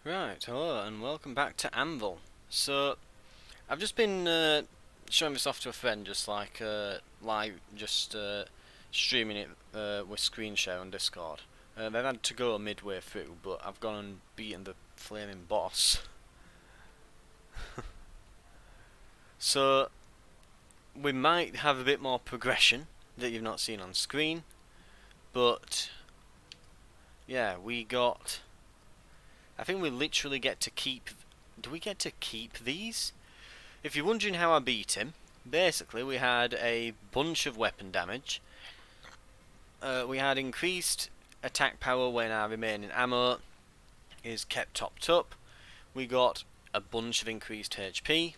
Right, hello and welcome back to Anvil. So, I've just been showing this off to a friend, just like live, just streaming it with screen share on Discord. They've had to go midway through, but I've gone and beaten the flaming boss. So, we might have a bit more progression that you've not seen on screen, but yeah, we got. I think we literally get to keep. Do we get to keep these? If you're wondering how I beat him, basically we had a bunch of weapon damage. We had increased attack power when our remaining ammo is kept topped up. We got a bunch of increased HP.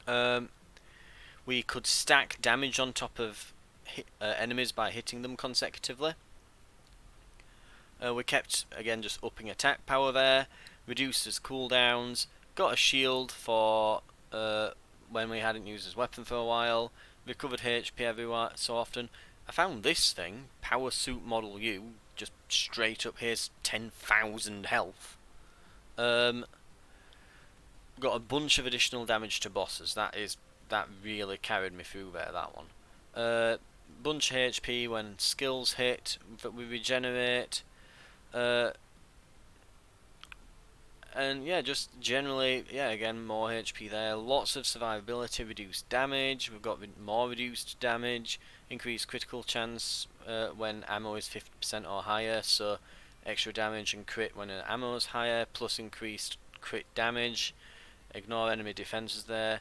Um, we could stack damage on top of enemies by hitting them consecutively. We kept, again, just upping attack power there. Reduced his cooldowns. Got a shield for when we hadn't used his weapon for a while. Recovered HP every so often. I found this thing, Power Suit Model U, just straight up. Here's 10,000 health. Got a bunch of additional damage to bosses. That really carried me through there. That one. Bunch of HP when skills hit that we regenerate. And yeah, just generally, yeah, again, more HP there. Lots of survivability, reduced damage. We've got more reduced damage, increased critical chance when ammo is 50% or higher, so extra damage and crit when an ammo is higher, plus increased crit damage. Ignore enemy defenses there.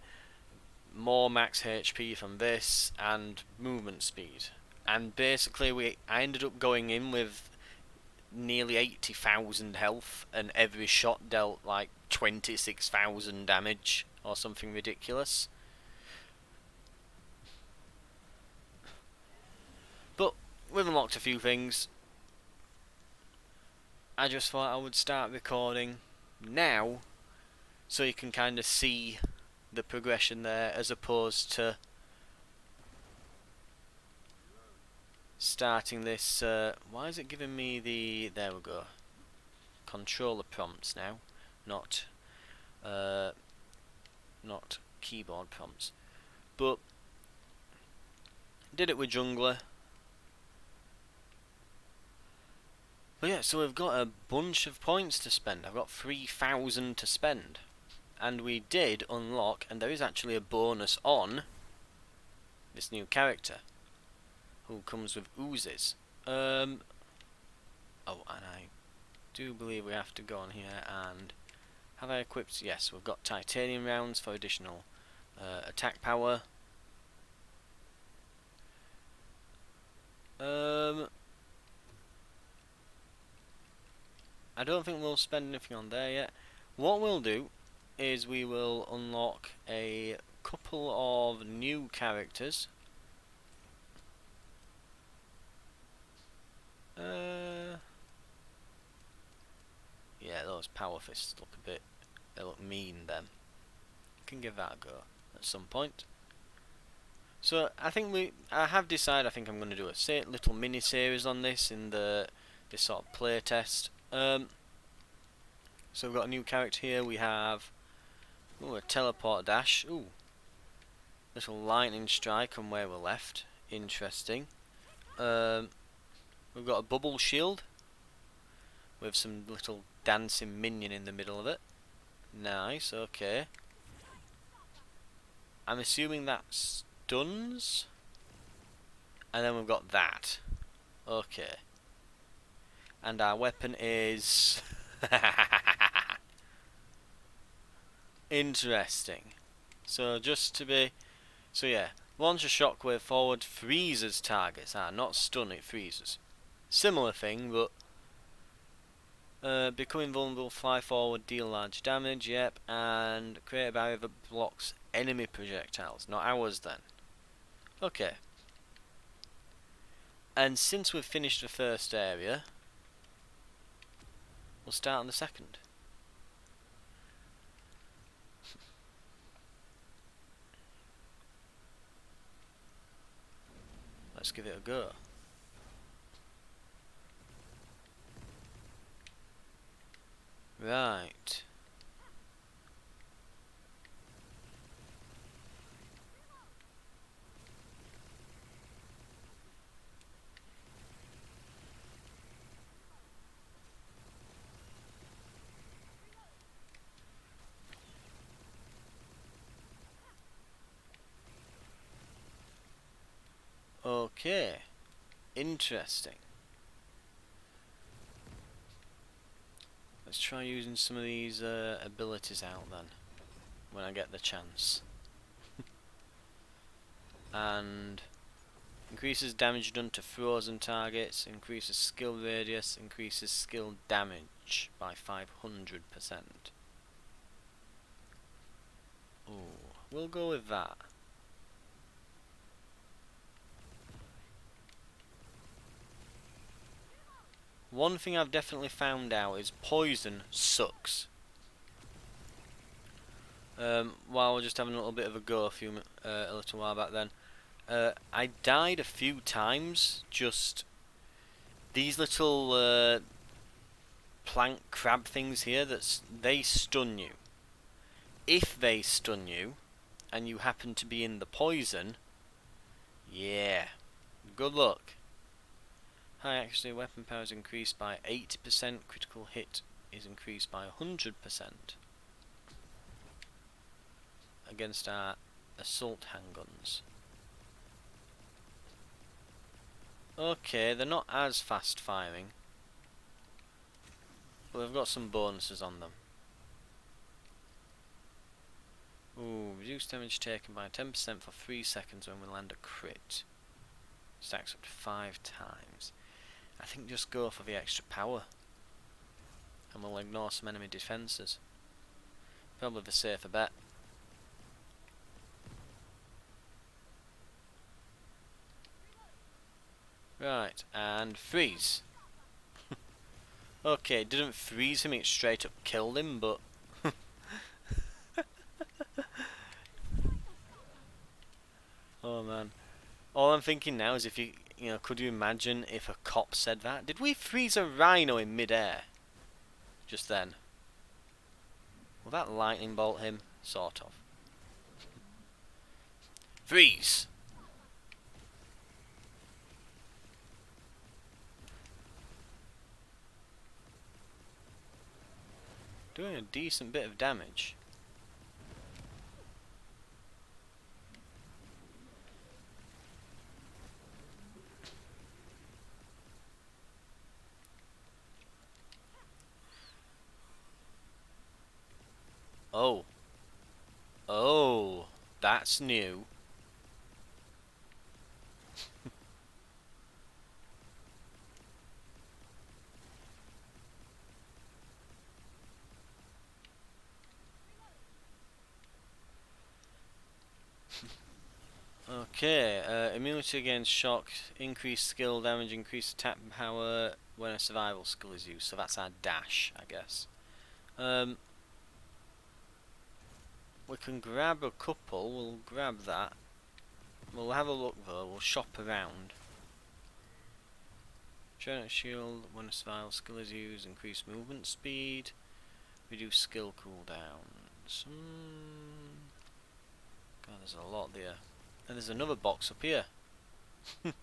More max HP from this, and movement speed. And basically, I ended up going in with nearly 80,000 health, and every shot dealt like 26,000 damage or something ridiculous. But we've unlocked a few things. I just thought I would start recording now so you can kind of see the progression there, as opposed to starting this. Why is it giving me the. There we go. Controller prompts now, not not keyboard prompts. But did it with jungler. But yeah, so we've got a bunch of points to spend. I've got 3,000 to spend. And we did unlock, and there is actually a bonus on this new character, who comes with oozes. Oh, and I do believe we have to go on here and... Have I equipped? Yes, we've got titanium rounds for additional attack power. I don't think we'll spend anything on there yet. What we'll do is we will unlock a couple of new characters. Yeah, those power fists look a bit... They look mean, them. Can give that a go at some point. So I think I have decided. I think I'm going to do a little mini series on this in this sort of playtest. So we've got a new character here. We have a teleport dash. Ooh, little lightning strike on where we're left. Interesting. We've got a bubble shield with some little dancing minion in the middle of it. Nice. Okay. I'm assuming that stuns. And then we've got that. Okay. And our weapon is... Interesting. So just to be... So yeah. Launch a shockwave forward, freezes targets. Not stun, it freezes. Similar thing, but... becoming vulnerable, fly forward, deal large damage, yep. And create a barrier that blocks enemy projectiles. Not ours then. Okay. And since we've finished the first area, we'll start on the second. Let's give it a go. Right. Okay. Interesting. Let's try using some of these abilities out then, when I get the chance. And increases damage done to frozen targets, increases skill radius, increases skill damage by 500%. Ooh, we'll go with that. One thing I've definitely found out is poison sucks. While we're just having a little bit of a go a little while back then, I died a few times. Just these little plank crab things here they stun you. If they stun you, and you happen to be in the poison, yeah, good luck. High accuracy weapon power is increased by 80%. Critical hit is increased by 100% against our assault handguns. Okay, they're not as fast firing, but they've got some bonuses on them. Ooh, reduce damage taken by 10% for 3 seconds when we land a crit. Stacks up to 5 times. I think just go for the extra power, and we'll ignore some enemy defences. Probably the safer bet. Right, and freeze. Okay, it didn't freeze him, it straight up killed him, but... Oh man. All I'm thinking now is if you know, could you imagine if a cop said that? Did we freeze a rhino in mid-air? Just then. Will that lightning bolt him? Sort of. Freeze! Doing a decent bit of damage. Oh. Oh. That's new. Okay, immunity against shock, increased skill damage, increased attack power when a survival skill is used. So that's our dash, I guess. We can grab a couple, we'll grab that. We'll have a look though, we'll shop around. Giant shield, when a survival skill is used, increase movement speed, reduce skill cooldowns. God, there's a lot there. And there's another box up here. You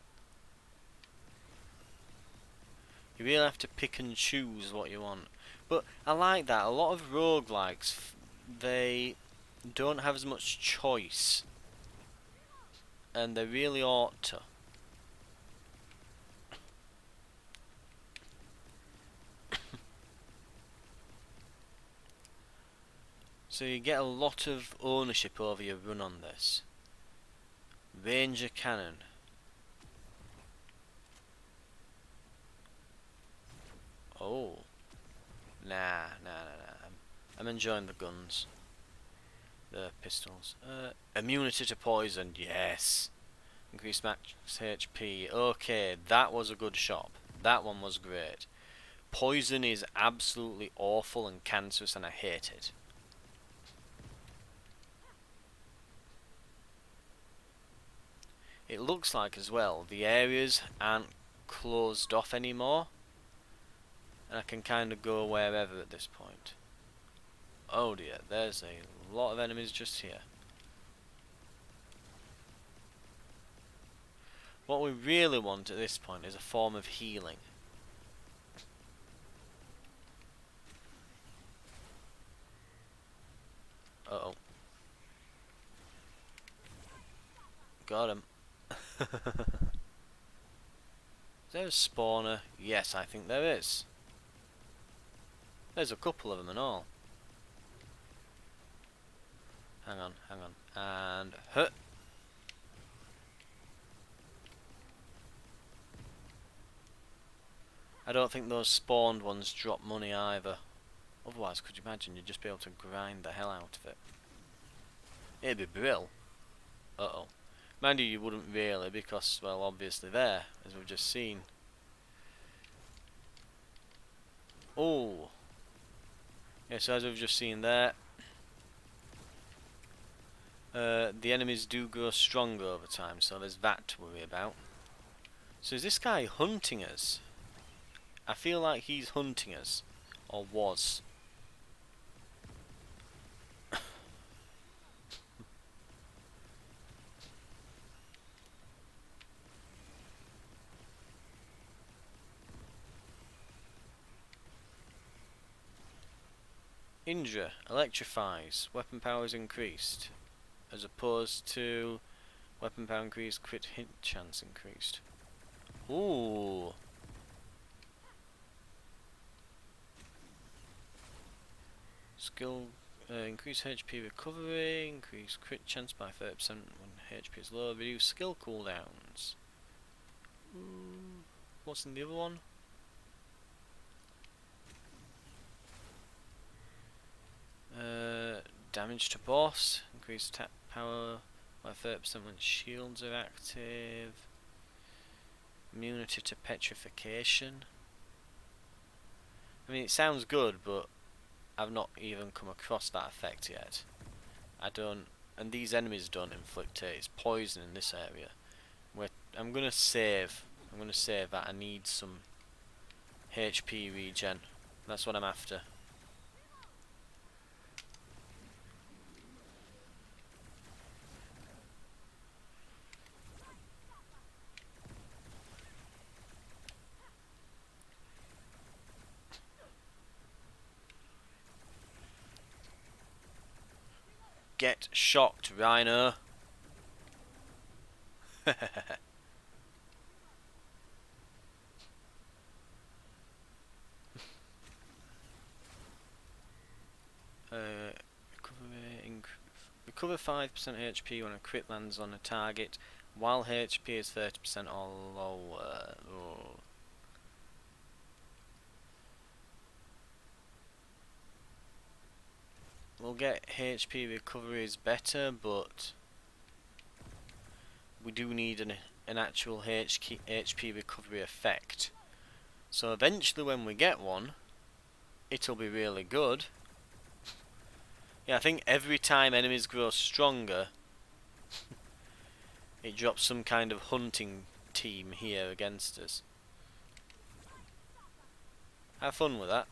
really have to pick and choose what you want. But I like that. A lot of roguelikes, they don't have as much choice. And they really ought to. So you get a lot of ownership over your run on this. Ranger cannon. Oh. Nah. I'm enjoying the guns. The pistols. Immunity to poison, yes. Increased max HP. Okay, that was a good shop. That one was great. Poison is absolutely awful and cancerous and I hate it. It looks like as well the areas aren't closed off anymore. And I can kind of go wherever at this point. Oh dear, there's a lot of enemies just here. What we really want at this point is a form of healing. Uh-oh. Got him. Is there a spawner? Yes, I think there is. There's a couple of them and all. Hang on, hang on. And... huh. I don't think those spawned ones drop money either. Otherwise, could you imagine you'd just be able to grind the hell out of it? It'd be brill. Uh-oh. Mind you, you wouldn't really, because, well, obviously there, as we've just seen. Oh! Yeah, so as we've just seen there, the enemies do grow stronger over time, so there's that to worry about. So is this guy hunting us? I feel like he's hunting us. Or was. Indra electrifies, weapon power is increased, as opposed to weapon power increased, crit hit chance increased. Ooh. Skill, increase HP recovery, increase crit chance by 30% when HP is low, reduce skill cooldowns. What's in the other one? Damage to boss, increase attack power by 30% when shields are active. Immunity to petrification. I mean, it sounds good, but I've not even come across that effect yet. I don't, and these enemies don't inflict it. It's poison in this area. I'm gonna save. I'm gonna save that. I need some HP regen. That's what I'm after. Get shocked, Rhino. Recover 5% HP when a crit lands on a target, while HP is 30% or lower. Oh. We'll get HP recoveries better, but we do need an actual HP recovery effect. So eventually when we get one, it'll be really good. Yeah, I think every time enemies grow stronger, it drops some kind of hunting team here against us. Have fun with that.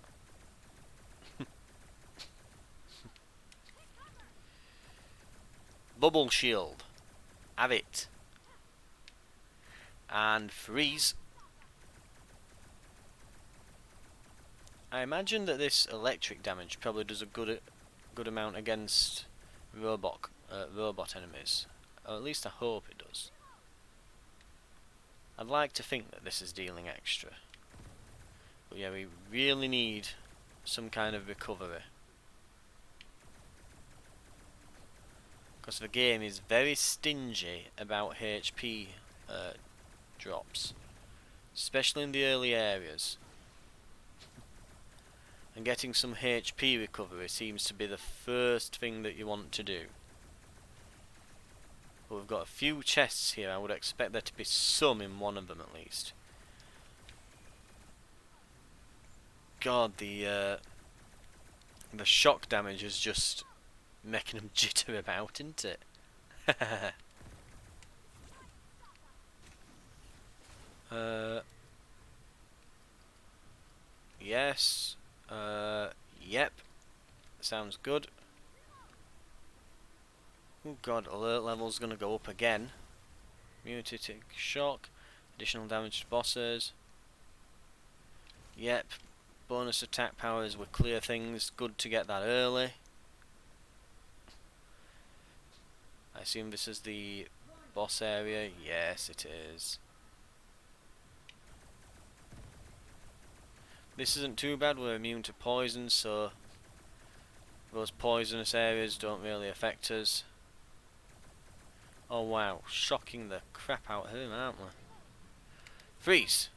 Bubble shield. Have it. And freeze. I imagine that this electric damage probably does a good amount against robot enemies. Or at least I hope it does. I'd like to think that this is dealing extra. But yeah, we really need some kind of recovery. Because the game is very stingy about HP drops. Especially in the early areas. And getting some HP recovery seems to be the first thing that you want to do. But we've got a few chests here. I would expect there to be some in one of them at least. God, the shock damage is just making them jitter about, isn't it? Yes. Yep. Sounds good. Oh god, alert level's gonna go up again. Immunity to shock. Additional damage to bosses. Yep. Bonus attack powers with clear things. Good to get that early. I assume this is the boss area. Yes, it is. This isn't too bad. We're immune to poison, so those poisonous areas don't really affect us. Oh wow, shocking the crap out of him, aren't we? Freeze!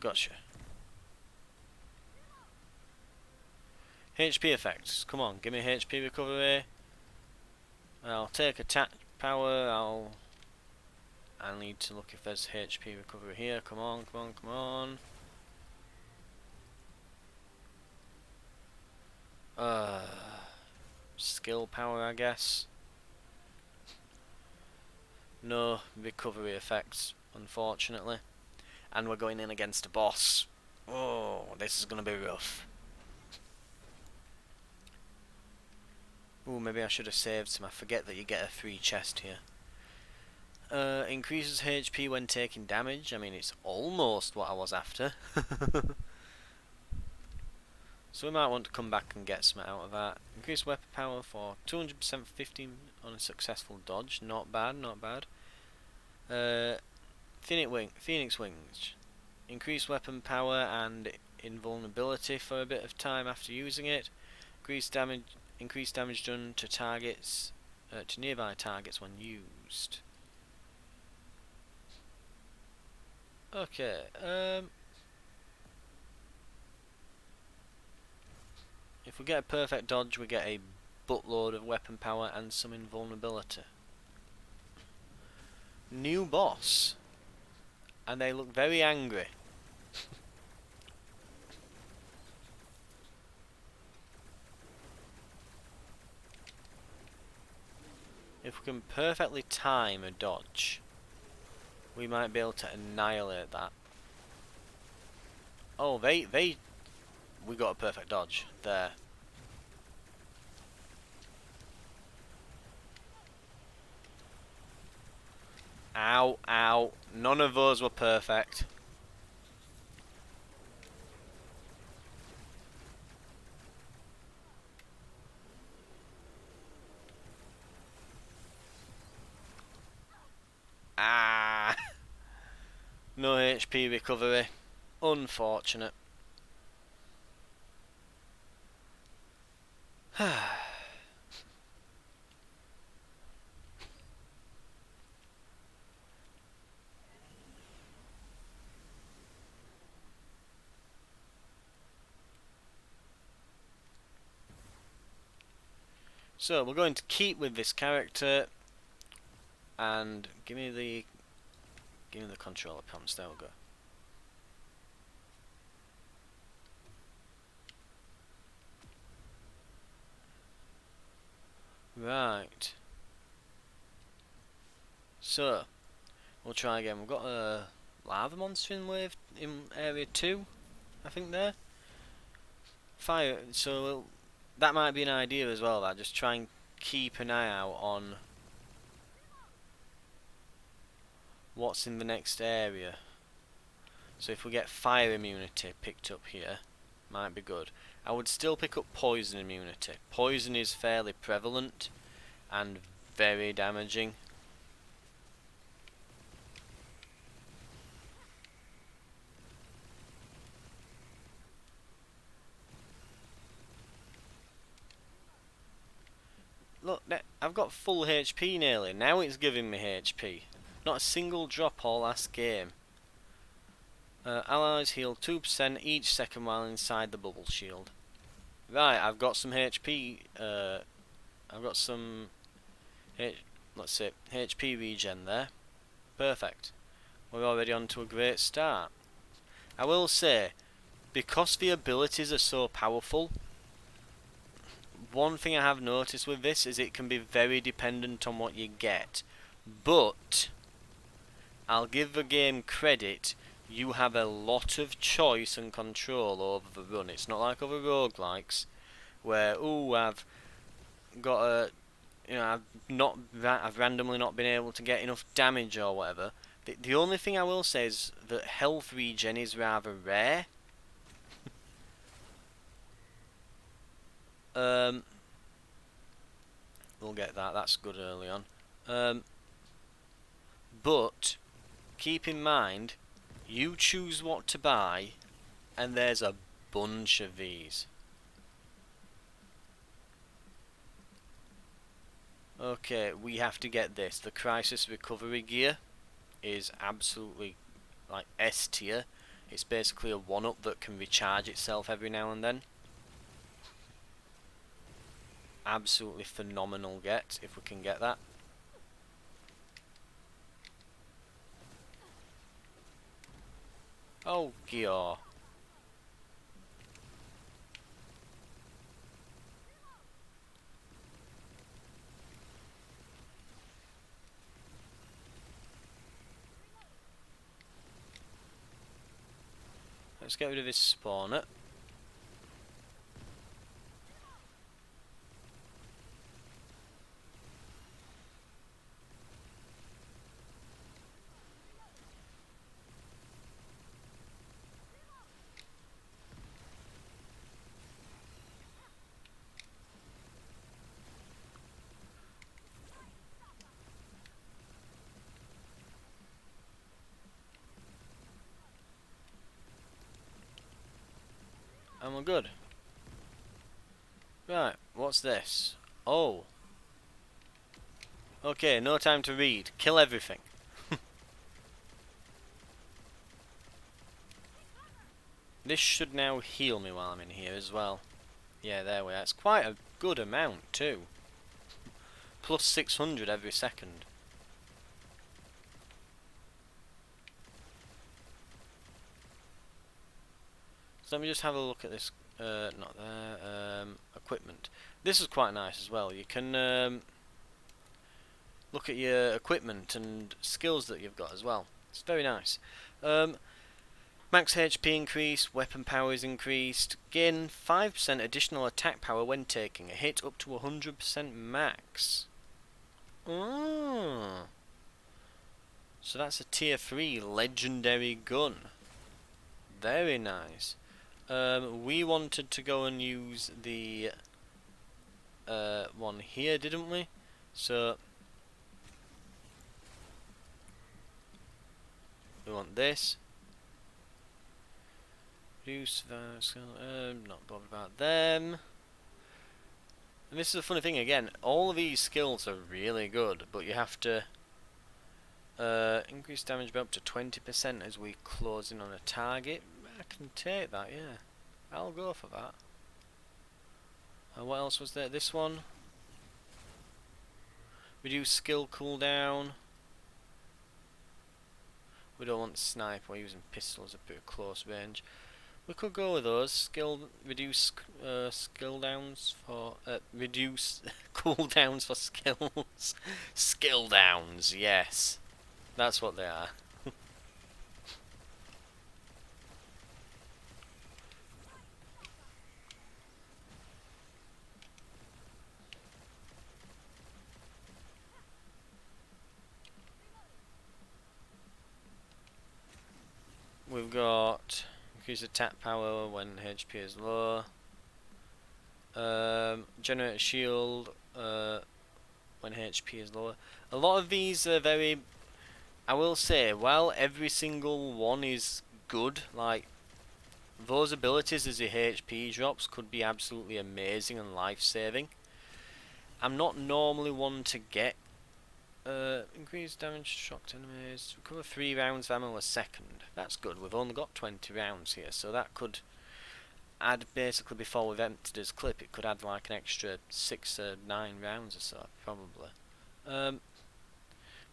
Gotcha. HP effects. Come on, give me HP recovery. I'll take attack power. I'll need to look if there's HP recovery here. Come on, come on, come on. Skill power, I guess. No recovery effects, unfortunately. And we're going in against a boss. Oh, this is gonna be rough. Ooh, maybe I should have saved some. I forget that you get a free chest here. Increases HP when taking damage. I mean, it's almost what I was after. So we might want to come back and get some out of that. Increase weapon power for 200% for 15 on a successful dodge. Not bad, not bad. Phoenix Wings. Increase weapon power and invulnerability for a bit of time after using it. Increase damage done to targets, to nearby targets when used. Okay. If we get a perfect dodge, we get a buttload of weapon power and some invulnerability. New boss. And they look very angry. If we can perfectly time a dodge, we might be able to annihilate that. Oh, we got a perfect dodge there. Ow, ow. None of those were perfect. Ah. No HP recovery. Unfortunate. So we're going to keep with this character and give me the controller prompts. There we go. Right. So we'll try again. We've got a lava monster in area 2, I think there. Fire. So that might be an idea as well. That just try and keep an eye out on what's in the next area. So if we get fire immunity picked up here, might be good. I would still pick up poison immunity. Poison is fairly prevalent and very damaging. Look, I've got full HP nearly. Now it's giving me HP. Not a single drop all last game. Allies heal 2% each second while inside the bubble shield. Right, I've got some HP. I've got some, let's see, HP regen there. Perfect. We're already on to a great start. I will say, because the abilities are so powerful, one thing I have noticed with this is it can be very dependent on what you get. But I'll give the game credit. You have a lot of choice and control over the run. It's not like other roguelikes where, oh, I've got a, I've randomly not been able to get enough damage or whatever. The only thing I will say is that health regen is rather rare. We'll get that. That's good early on. But keep in mind, you choose what to buy, and there's a bunch of these. Okay, we have to get this. The crisis recovery gear is absolutely like S tier. It's basically a 1-up that can recharge itself every now and then. Absolutely phenomenal get if we can get that. Oh, gear. Let's get rid of this spawner. And we're good. Right, what's this? Oh. Okay, no time to read. Kill everything. This should now heal me while I'm in here as well. Yeah, there we are. It's quite a good amount too. Plus 600 every second. So let me just have a look at this. Not there. Equipment. This is quite nice as well. You can look at your equipment and skills that you've got as well. It's very nice. Max HP increased, weapon power is increased, gain 5% additional attack power when taking a hit up to 100% max. So that's a tier 3 legendary gun. Very nice. We wanted to go and use the one here, didn't we? So we want this. Reduce not bothered about them. And this is a funny thing again. All of these skills are really good, but you have to increase damage by up to 20% as we close in on a target. I can take that, yeah. I'll go for that. And what else was there? This one. Reduce skill cooldown. We don't want sniper. We're using pistols at pretty close range. We could go with those. Reduce skill downs for reduce cooldowns for skills. Skill downs, yes, that's what they are. We've got increase attack power when HP is low. Generate a shield when HP is lower. A lot of these are very. I will say, while every single one is good, like those abilities as your HP drops could be absolutely amazing and life-saving. I'm not normally one to get increased damage, shocked enemies, recover 3 rounds of ammo a second. That's good. We've only got 20 rounds here, so that could add basically before we've emptied his clip. It could add like an extra 6 or 9 rounds or so, probably.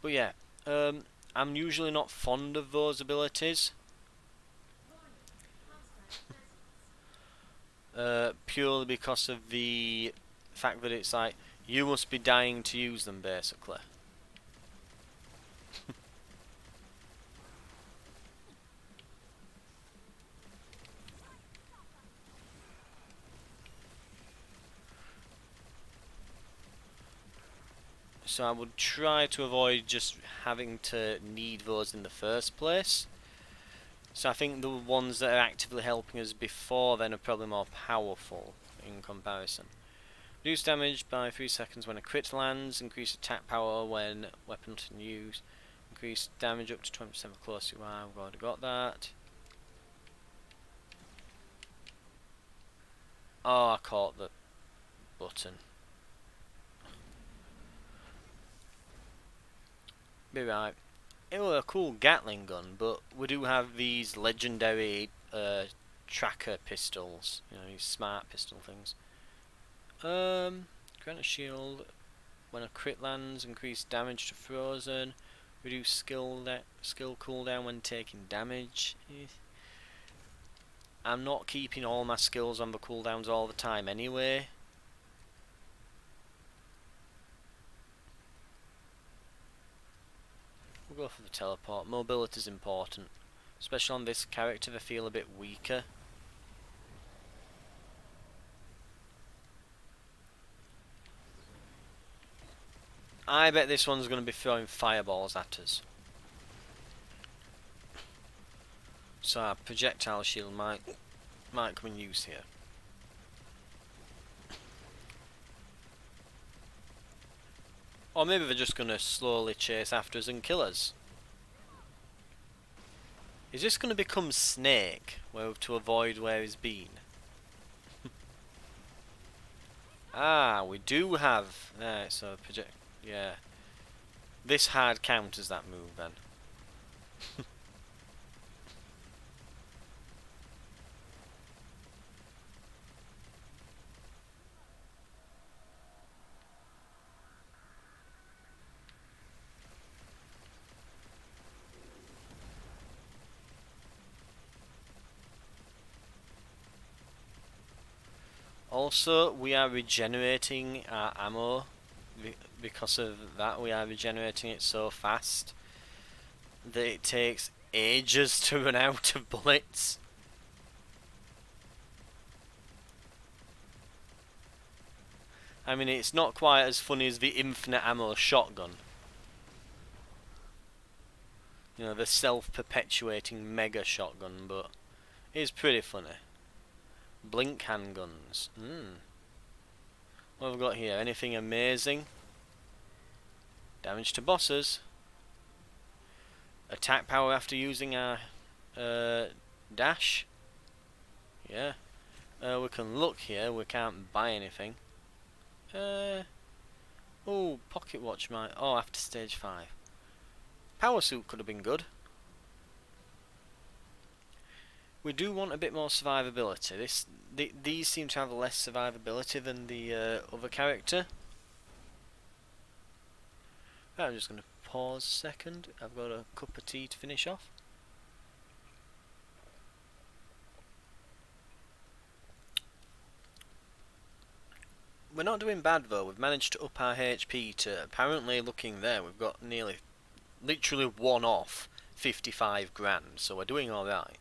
But yeah, I'm usually not fond of those abilities. Purely because of the fact that it's like you must be dying to use them basically. So I would try to avoid just having to need those in the first place. So I think the ones that are actively helping us before then are probably more powerful in comparison. Reduce damage by 3 seconds when a crit lands, increase attack power when weapon to use, increase damage up to 20% the closer you are. We've already got that. Oh, I caught the button. Be right. It was a cool Gatling gun, but we do have these legendary tracker pistols, you know, these smart pistol things. Grant a shield when a crit lands, increase damage to frozen, reduce skill cooldown when taking damage. I'm not keeping all my skills on the cooldowns all the time anyway. We'll go for the teleport. Mobility is important, especially on this character. They feel a bit weaker. I bet this one's going to be throwing fireballs at us. So our projectile shield might come in use here. Or maybe they're just going to slowly chase after us and kill us. Is this going to become Snake, where we have to avoid where he's been? Ah, we do have... so project... Yeah. This hard counters that move then. Also, we are regenerating our ammo. Because of that, we are regenerating it so fast that it takes ages to run out of bullets. I mean, it's not quite as funny as the infinite ammo shotgun. You know, the self-perpetuating mega shotgun, but it is pretty funny. Blink handguns. What have we got here? Anything amazing? Damage to bosses. Attack power after using our dash. Yeah. We can look here. We can't buy anything. Oh, pocket watch might. Oh, after stage 5. Power suit could have been good. We do want a bit more survivability. These seem to have less survivability than the other character. Right, I'm just going to pause a second. I've got a cup of tea to finish off. We're not doing bad though. We've managed to up our HP to, apparently looking there, we've got literally one off 55 grand, so we're doing alright.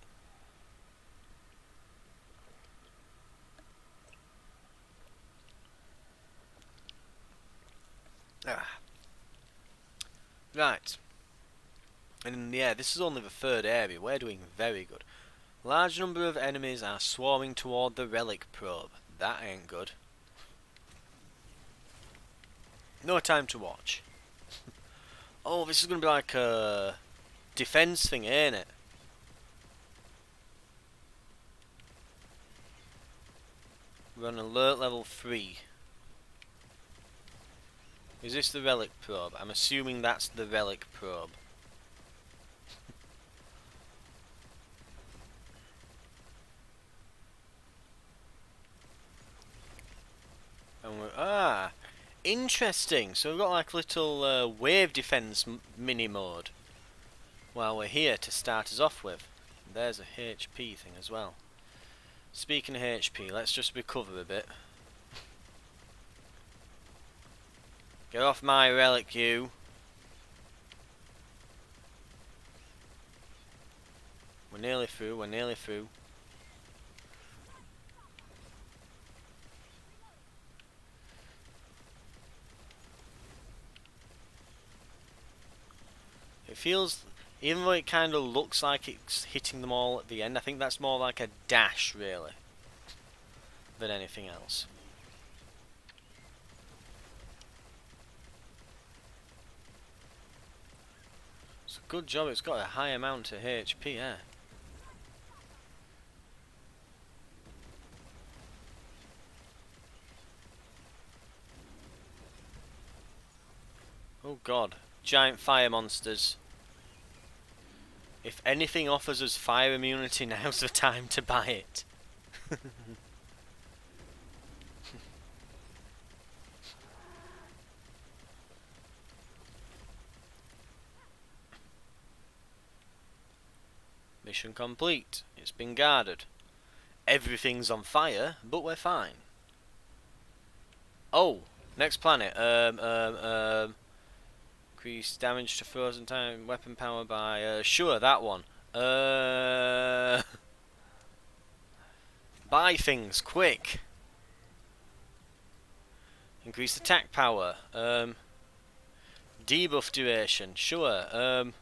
Right. And yeah, this is only the third area. We're doing very good. Large number of enemies are swarming toward the relic probe. That ain't good. No time to watch. Oh, this is going to be like a defense thing, ain't it? We're on alert level 3. Is this the relic probe? I'm assuming that's the relic probe. And we're... interesting. So we've got like a little wave defense mini mode while we're here to start us off with. There's a HP thing as well. Speaking of HP, let's just recover a bit. Get off my relic, you. We're nearly through, we're nearly through. It feels, even though it kind of looks like it's hitting them all at the end, I think that's more like a dash, really, than anything else. It's a good job it's got a high amount of HP, yeah. Oh god, giant fire monsters. If anything offers us fire immunity, now's the time to buy it. Mission complete. It's been guarded. Everything's on fire, but we're fine. Oh, next planet. Increase damage to frozen time, weapon power by, sure, that one. Buy things, quick. Increase attack power. Debuff duration, sure.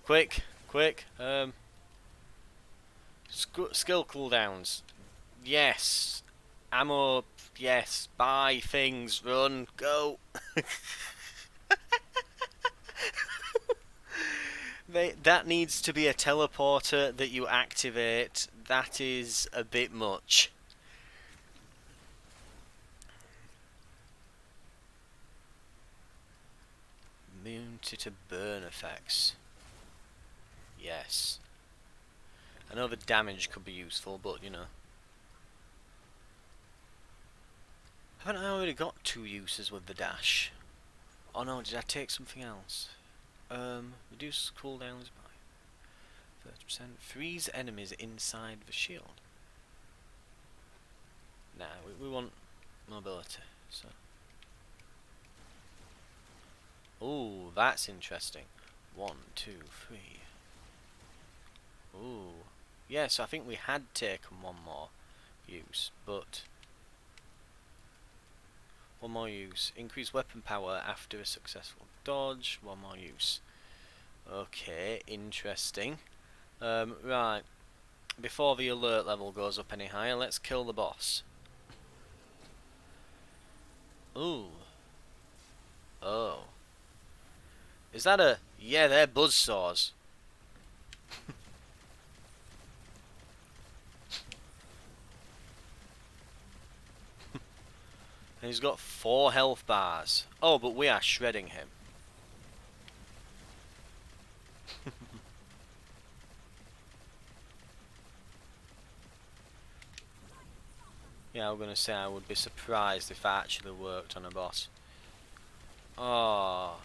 Quick. Skill cooldowns. Yes. Ammo. Yes. Buy things. Run. Go. That needs to be a teleporter that you activate. That is a bit much. Immunity to burn effects. Yes. I know the damage could be useful, but you know. Haven't I already got 2 uses with the dash? Oh no, did I take something else? Reduce cooldowns by 30%. Freeze enemies inside the shield. Nah, we want mobility, so. Ooh, that's interesting. 1, 2, 3. Ooh. Yeah, so I think we had taken one more use, but one more use. Increase weapon power after a successful dodge. One more use. Okay, interesting. Right. Before the alert level goes up any higher, let's kill the boss. Ooh. Oh. Is that a... Yeah, they're buzzsaws. And he's got 4 health bars. Oh, but we are shredding him. Yeah, I'm gonna say I would be surprised if that actually worked on a boss. Oh.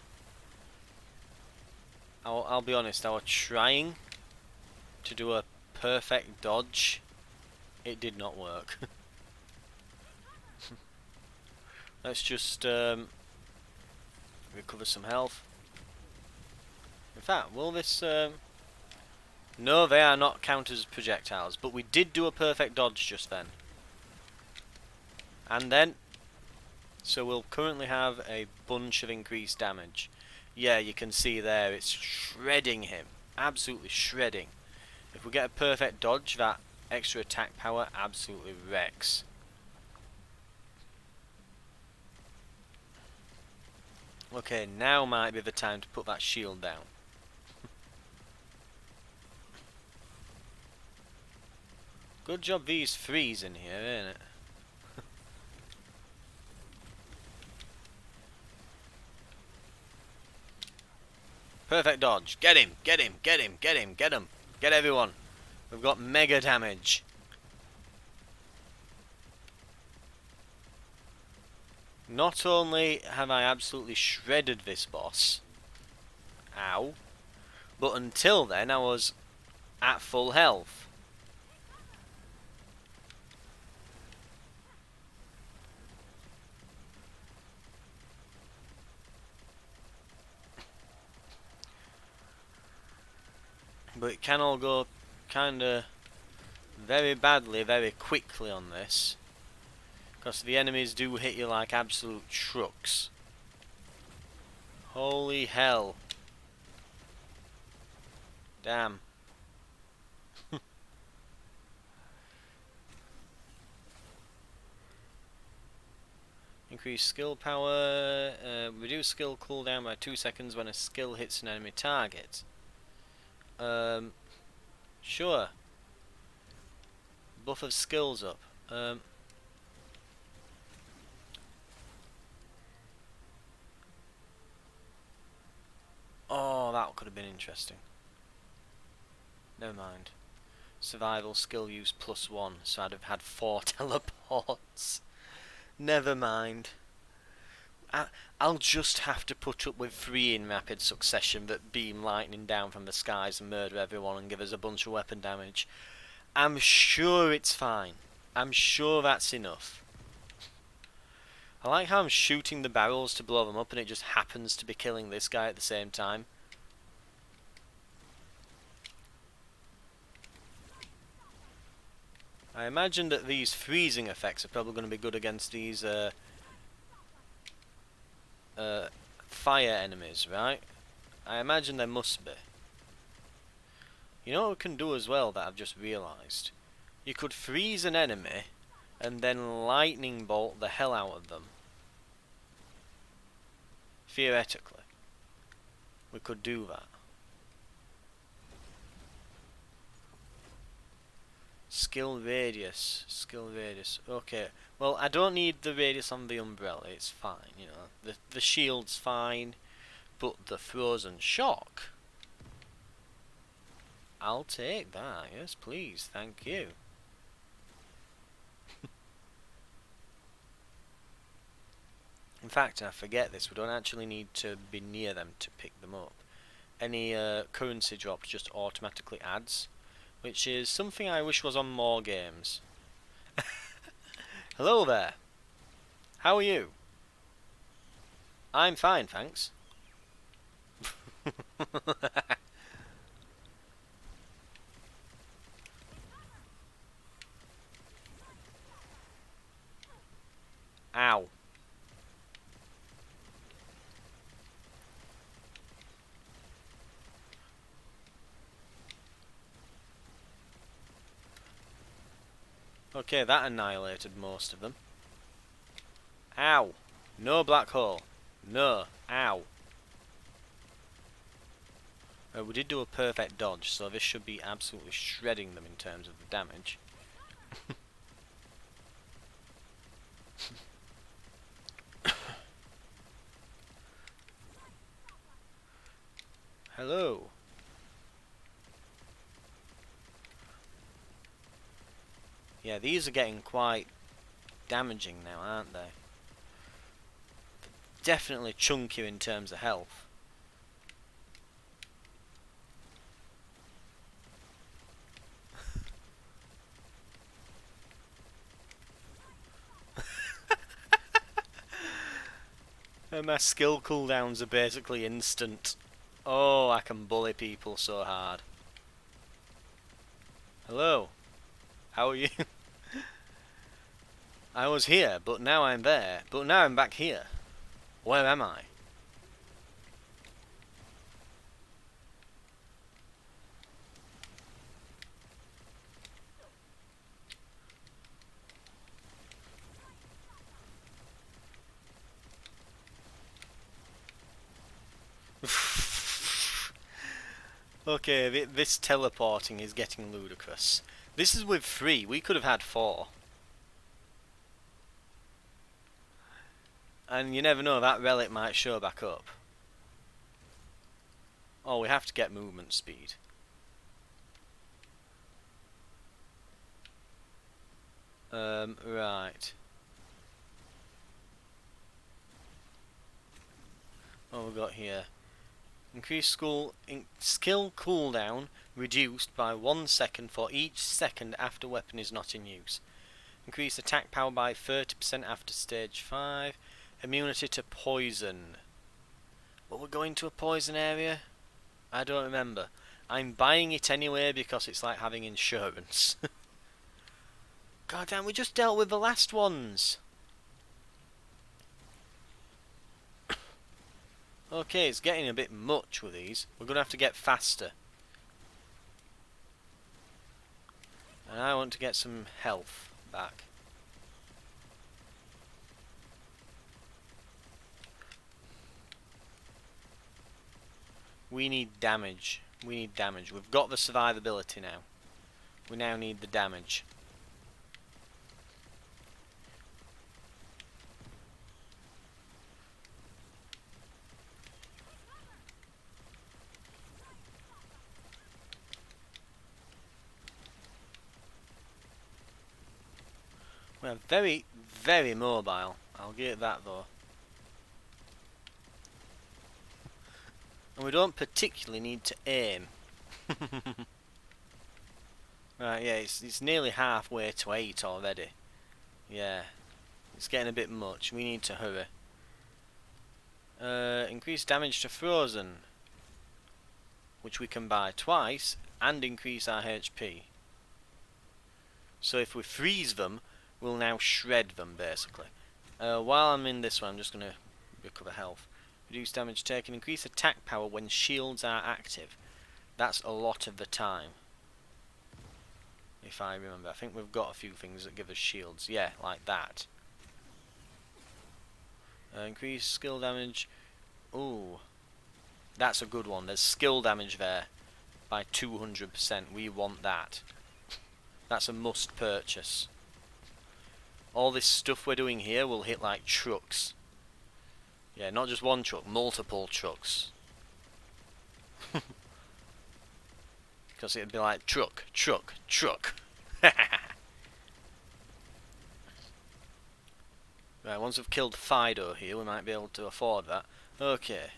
I'll be honest, I was trying to do a perfect dodge. It did not work. Let's just recover some health. In fact, will this... No, they are not counted as projectiles, but we did do a perfect dodge just then. And then... So we'll currently have a bunch of increased damage. Yeah, you can see there, it's shredding him. Absolutely shredding. If we get a perfect dodge, that extra attack power absolutely wrecks. Okay, now might be the time to put that shield down. Good job these threes in here, ain't it? Perfect dodge. Get him, get him, get him, get him, get him. Get everyone. We've got mega damage. Not only have I absolutely shredded this boss, ow, but until then I was at full health. But it can all go kinda very badly, very quickly on this. Because the enemies do hit you like absolute trucks. Holy hell. Damn. Increase skill power. Reduce skill cooldown by 2 seconds when a skill hits an enemy target. Sure. Buff of skills up. Oh, that could have been interesting. Never mind. Survival skill use +1, so I'd have had 4 teleports. Never mind. I'll just have to put up with 3 in rapid succession that beam lightning down from the skies and murder everyone and give us a bunch of weapon damage. I'm sure it's fine. I'm sure that's enough. I like how I'm shooting the barrels to blow them up and it just happens to be killing this guy at the same time. I imagine that these freezing effects are probably going to be good against these fire enemies, right? I imagine there must be. You know what we can do as well that I've just realised? You could freeze an enemy and then lightning bolt the hell out of them. Theoretically. We could do that. Skill radius. Skill radius. Okay. Well, I don't need the radius on the umbrella. It's fine, you know. The shield's fine. But the frozen shock... I'll take that. Yes, please. Thank you. In fact, I forget this. We don't actually need to be near them to pick them up. Any currency dropped just automatically adds, which is something I wish was on more games. Hello there. How are you? I'm fine, thanks. Ow. Okay, that annihilated most of them. Ow. No black hole. No. Ow. We did do a perfect dodge, so this should be absolutely shredding them in terms of the damage. Hello. Yeah, these are getting quite damaging now, aren't they? Definitely chunkier in terms of health. And my skill cooldowns are basically instant. Oh, I can bully people so hard. Hello. How are you? I was here, but now I'm there. But now I'm back here. Where am I? Okay, this teleporting is getting ludicrous. This is with 3. We could have had 4. And you never know, that relic might show back up. Oh, we have to get movement speed. Right. What have we got here? Increase skill cooldown reduced by 1 second for each second after weapon is not in use. Increase attack power by 30% after stage 5. Immunity to poison. But we're going to a poison area? I don't remember. I'm buying it anyway because it's like having insurance. God damn, we just dealt with the last ones. Okay, it's getting a bit much with these. We're going to have to get faster. And I want to get some health back. We need damage. We need damage. We've got the survivability now. We now need the damage. We're very, very mobile. I'll give it that though. And we don't particularly need to aim. Right, yeah, it's nearly halfway to 8 already. Yeah, it's getting a bit much. We need to hurry. Increase damage to frozen, which we can buy twice, and increase our HP. So if we freeze them, we'll now shred them, basically. While I'm in this one, I'm just going to recover health. Reduce damage taken. Increase attack power when shields are active. That's a lot of the time. If I remember. I think we've got a few things that give us shields. Yeah, like that. Increase skill damage. Ooh. That's a good one. There's skill damage there by 200%. We want that. That's a must purchase. All this stuff we're doing here will hit like trucks. Yeah, not just one truck, multiple trucks. Because it'd be like truck, truck, truck. Right, once we've killed Fido here, we might be able to afford that. Okay.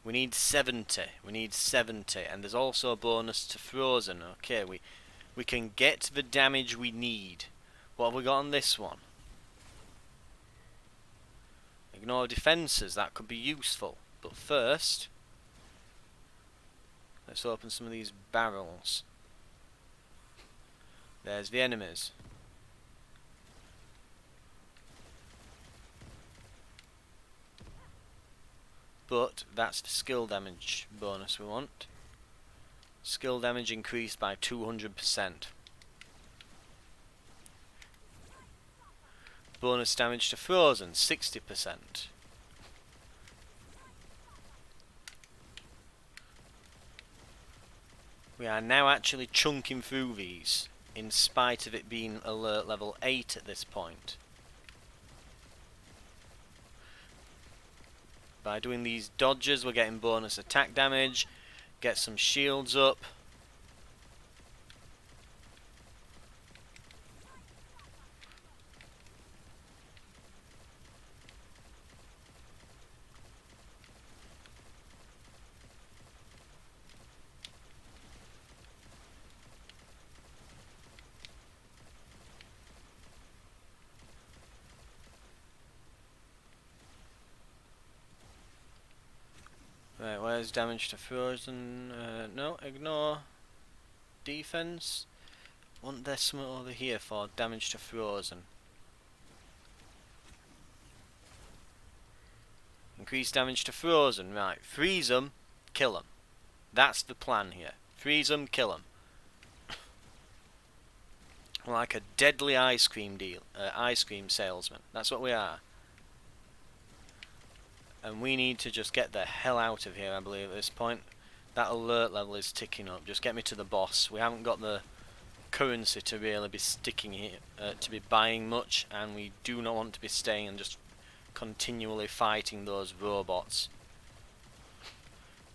We need 70. We need 70. And there's also a bonus to Frozen. Okay, we can get the damage we need. What have we got on this one? Ignore defences. That could be useful. But first, let's open some of these barrels. There's the enemies. But that's the skill damage bonus we want. Skill damage increased by 200%. Bonus damage to Frozen, 60%. We are now actually chunking through these, in spite of it being alert level 8 at this point. By doing these dodges, we're getting bonus attack damage, get some shields up. Right, where's damage to Frozen? No, ignore. Defense. Wasn't there something over here for damage to Frozen? Increase damage to Frozen. Right, freeze them, kill them. That's the plan here. Freeze them, kill them. Like a deadly ice cream salesman. That's what we are. And we need to just get the hell out of here, I believe, at this point. That alert level is ticking up. Just get me to the boss. We haven't got the currency to really be sticking here, to be buying much, and we do not want to be staying and just continually fighting those robots.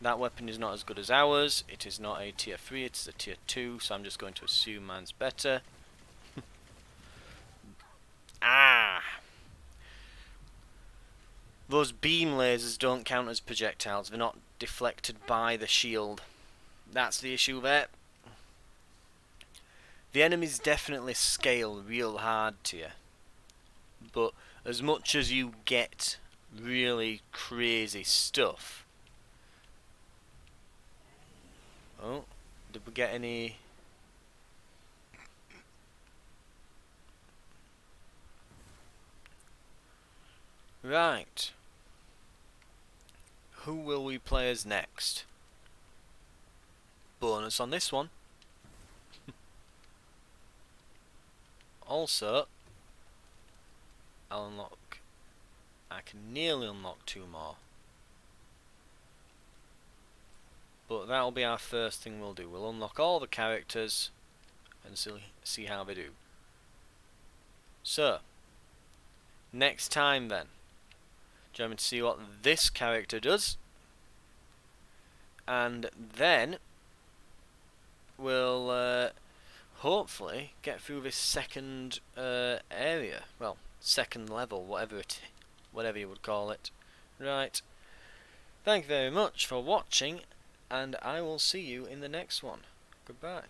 That weapon is not as good as ours. It is not a tier 3, it's a tier 2, so I'm just going to assume mine's better. Ah! Those beam lasers don't count as projectiles. They're not deflected by the shield. That's the issue there. The enemies definitely scale real hard to you. But as much as you get really crazy stuff... Oh, did we get any... Right. Who will we play as next? Bonus on this one. Also, I'll unlock... I can nearly unlock 2 more. But that'll be our first thing we'll do. We'll unlock all the characters and see how they do. So, next time then, do you want me to see what this character does? And then we'll hopefully get through this second area. Well, second level, whatever you would call it. Right. Thank you very much for watching, and I will see you in the next one. Goodbye.